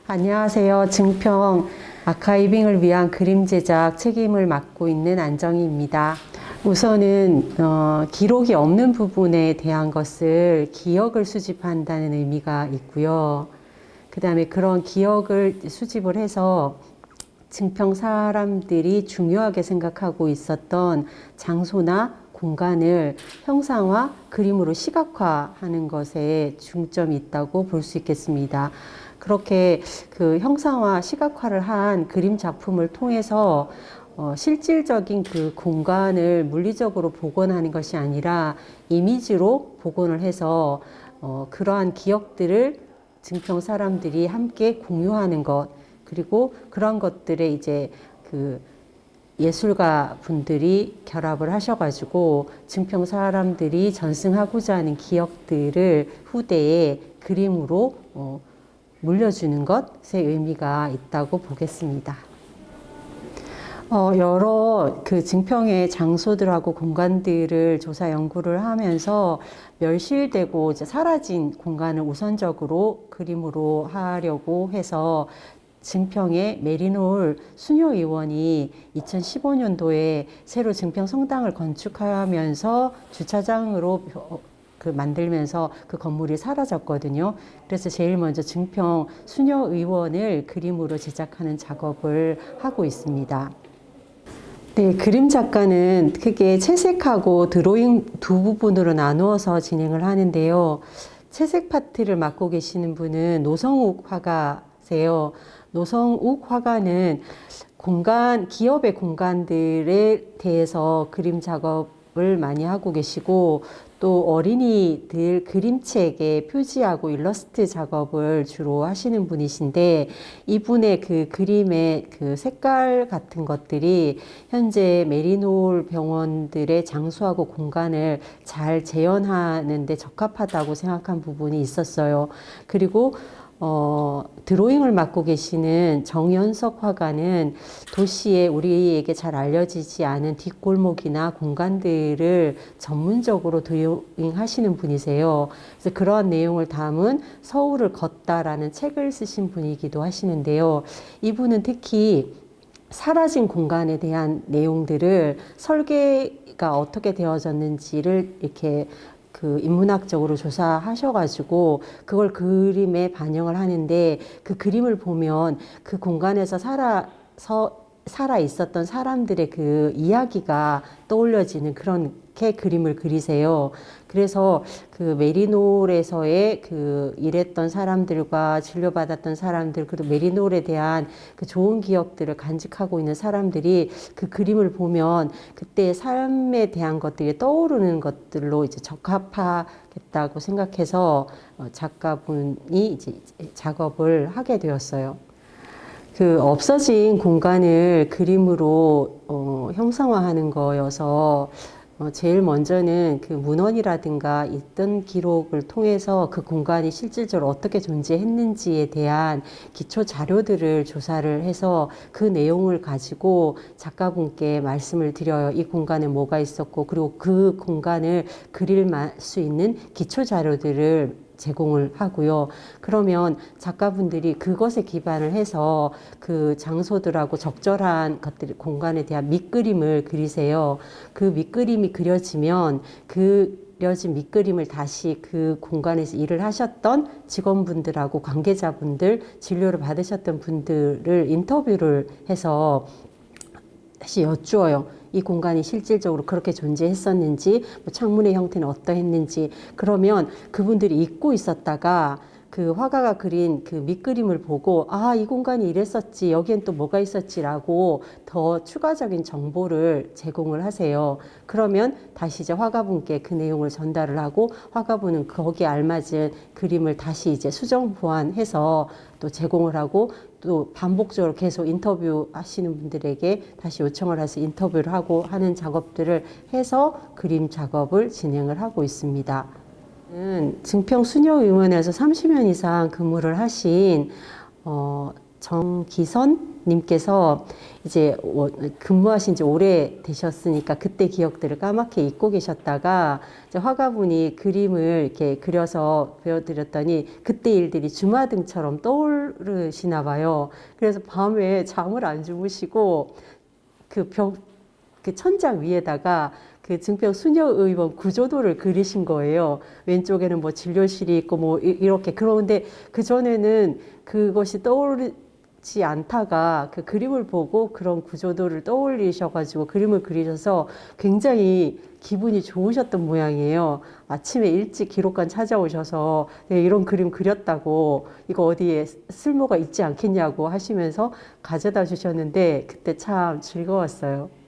안녕하세요. 증평 아카이빙을 위한 그림 제작 책임을 맡고 있는 안정희입니다. 우선은 기록이 없는 부분에 대한 것을 기억을 수집한다는 의미가 있고요. 그 다음에 그런 기억을 수집을 해서 증평 사람들이 중요하게 생각하고 있었던 장소나 공간을 형상화, 그림으로 시각화하는 것에 중점이 있다고 볼 수 있겠습니다. 그렇게 그 형상화, 시각화를 한 그림 작품을 통해서 실질적인 그 공간을 물리적으로 복원하는 것이 아니라 이미지로 복원을 해서 그러한 기억들을 증평 사람들이 함께 공유하는 것, 그리고 그런 것들에 이제 그 예술가 분들이 결합을 하셔가지고 증평 사람들이 전승하고자 하는 기억들을 후대에 그림으로 물려주는 것의 의미가 있다고 보겠습니다. 여러 그 증평의 장소들하고 공간들을 조사 연구를 하면서 멸실되고 이제 사라진 공간을 우선적으로 그림으로 하려고 해서 증평의 메리놀 수녀 의원이 2015년도에 새로 증평 성당을 건축하면서 주차장으로 만들면서 그 건물이 사라졌거든요. 그래서 제일 먼저 증평 수녀 의원을 그림으로 제작하는 작업을 하고 있습니다. 네, 그림 작가는 크게 채색하고 드로잉 두 부분으로 나누어서 진행을 하는데요. 채색 파트를 맡고 계시는 분은 노성욱 화가세요. 노성욱 화가는 기업의 공간들에 대해서 그림 작업을 많이 하고 계시고, 또 어린이들 그림책에 표지하고 일러스트 작업을 주로 하시는 분이신데, 이분의 그 그림의 그 색깔 같은 것들이 현재 메리놀 병원들의 장소하고 공간을 잘 재현하는 데 적합하다고 생각한 부분이 있었어요. 그리고 드로잉을 맡고 계시는 정연석 화가는 도시에 우리에게 잘 알려지지 않은 뒷골목이나 공간들을 전문적으로 드로잉 하시는 분이세요. 그래서 그러한 내용을 담은 서울을 걷다라는 책을 쓰신 분이기도 하시는데요. 이분은 특히 사라진 공간에 대한 내용들을 설계가 어떻게 되어졌는지를 이렇게 그 인문학적으로 조사하셔가지고 그걸 그림에 반영을 하는데, 그 그림을 보면 그 공간에서 살아 있었던 사람들의 그 이야기가 떠올려지는 그렇게 그림을 그리세요. 그래서 그 메리놀에서의 그 일했던 사람들과 진료받았던 사람들, 그리고 메리놀에 대한 그 좋은 기억들을 간직하고 있는 사람들이 그 그림을 보면 그때의 삶에 대한 것들이 떠오르는 것들로 이제 적합하겠다고 생각해서 작가분이 이제 작업을 하게 되었어요. 그 없어진 공간을 그림으로 형상화하는 거여서 제일 먼저는 그 문헌이라든가 있던 기록을 통해서 그 공간이 실질적으로 어떻게 존재했는지에 대한 기초 자료들을 조사를 해서 그 내용을 가지고 작가분께 말씀을 드려요. 이 공간에 뭐가 있었고, 그리고 그 공간을 그릴 수 있는 기초 자료들을 제공을 하고요. 그러면 작가분들이 그것에 기반을 해서 그 장소들하고 적절한 것들, 공간에 대한 밑그림을 그리세요. 그 밑그림이 그려지면 그려진 밑그림을 다시 그 공간에서 일을 하셨던 직원분들하고 관계자분들, 진료를 받으셨던 분들을 인터뷰를 해서 다시 여쭈어요. 이 공간이 실질적으로 그렇게 존재했었는지, 뭐 창문의 형태는 어떠했는지. 그러면 그분들이 잊고 있었다가 그 화가가 그린 그 밑그림을 보고, 아, 이 공간이 이랬었지, 여기엔 또 뭐가 있었지라고 더 추가적인 정보를 제공을 하세요. 그러면 다시 이제 화가분께 그 내용을 전달을 하고, 화가분은 거기에 알맞은 그림을 다시 이제 수정 보완해서 또 제공을 하고, 또 반복적으로 계속 인터뷰 하시는 분들에게 다시 요청을 해서 인터뷰를 하고 하는 작업들을 해서 그림 작업을 진행을 하고 있습니다. 증평 수녀의원에서 30년 이상 근무를 하신 정기선 님께서 이제 근무하신 지 오래 되셨으니까 그때 기억들을 까맣게 잊고 계셨다가 이제 화가분이 그림을 이렇게 그려서 보여드렸더니 그때 일들이 주마등처럼 떠오르는 모르시나 봐요. 그래서 밤에 잠을 안 주무시고 그 천장 위에다가 그 증평 수녀의원 구조도를 그리신 거예요. 왼쪽에는 뭐 진료실이 있고 뭐 이렇게. 그런데 그전에는 그것이 떠오르지 않다가 그 그림을 보고 그런 구조도를 떠올리셔가지고 그림을 그리셔서 굉장히 기분이 좋으셨던 모양이에요. 아침에 일찍 기록관 찾아오셔서 네, 이런 그림 그렸다고 이거 어디에 쓸모가 있지 않겠냐고 하시면서 가져다 주셨는데 그때 참 즐거웠어요.